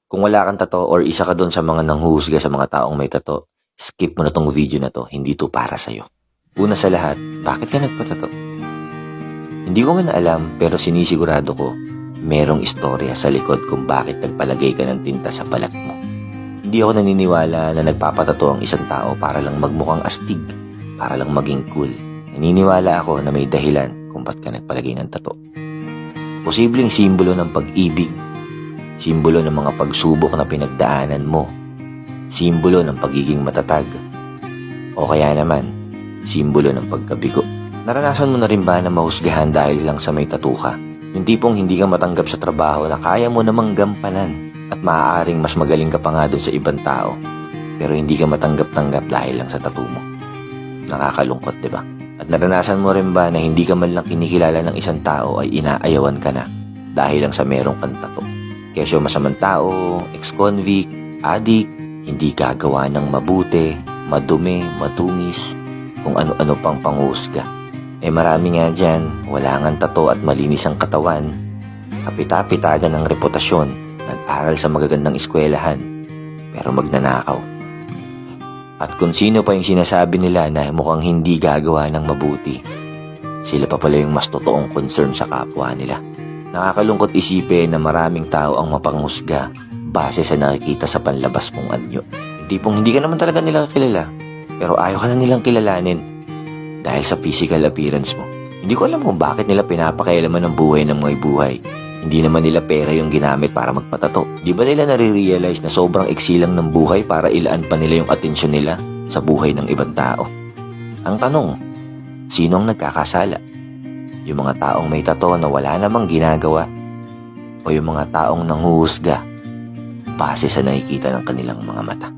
Kung wala kang tato or isa ka doon sa mga nanghuhusga sa mga taong may tato, skip mo na tong video na to, hindi to para sa'yo. Una sa lahat, bakit ka nagpatato? Hindi ko man alam pero sinisigurado ko, merong istorya sa likod kung bakit nagpalagay ka ng tinta sa balat mo. Hindi ako naniniwala na nagpapatato ang isang tao para lang magmukhang astig, para lang maging cool. Naniniwala ako na may dahilan kung ba't ka nagpalagay ng tato. Posibleng simbolo ng pag-ibig, simbolo ng mga pagsubok na pinagdaanan mo, simbolo ng pagiging matatag, o kaya naman, simbolo ng pagkabigo. Naranasan mo na rin ba na mahusgahan dahil lang sa may tattoo ka? Yung tipong hindi ka matanggap sa trabaho na kaya mo namang gampanan at maaaring mas magaling ka pa nga dun sa ibang tao, pero hindi ka matanggap-tanggap dahil lang sa tattoo mo. Nakakalungkot, di ba? At naranasan mo rin ba na hindi ka man lang kinikilala ng isang tao ay inaayawan ka na dahil lang sa merong kang tattoo? Kesyo masamang tao, ex-convict, addict, hindi gagawa ng mabuti, madumi, matungis, kung ano-ano pang panghusga. Marami nga dyan, wala ngang tato at malinis ang katawan, kapita-pitagan ng reputasyon, nag-aral sa magagandang eskwelahan, pero magnanakaw. At kung sino pa yung sinasabi nila na mukhang hindi gagawa ng mabuti, sila pa pala yung mas totoong concern sa kapwa nila. Nakakalungkot isipin na maraming tao ang mapanghusga base sa nakikita sa panlabas mong anyo. Tipong hindi ka naman talaga nila kilala, pero ayaw ka na nilang kilalanin dahil sa physical appearance mo. Hindi ko alam kung bakit nila pinapakialaman ng buhay ng mga buhay. Hindi naman nila pera yung ginamit para magpatato. Di ba nila nare-realize na sobrang iksi lang ng buhay para ilaan pa nila yung atensyon nila sa buhay ng ibang tao? Ang tanong, sino ang nagkakasala? Yung mga taong may tato na wala namang ginagawa o yung mga taong nanghuhusga base sa nakikita ng kanilang mga mata?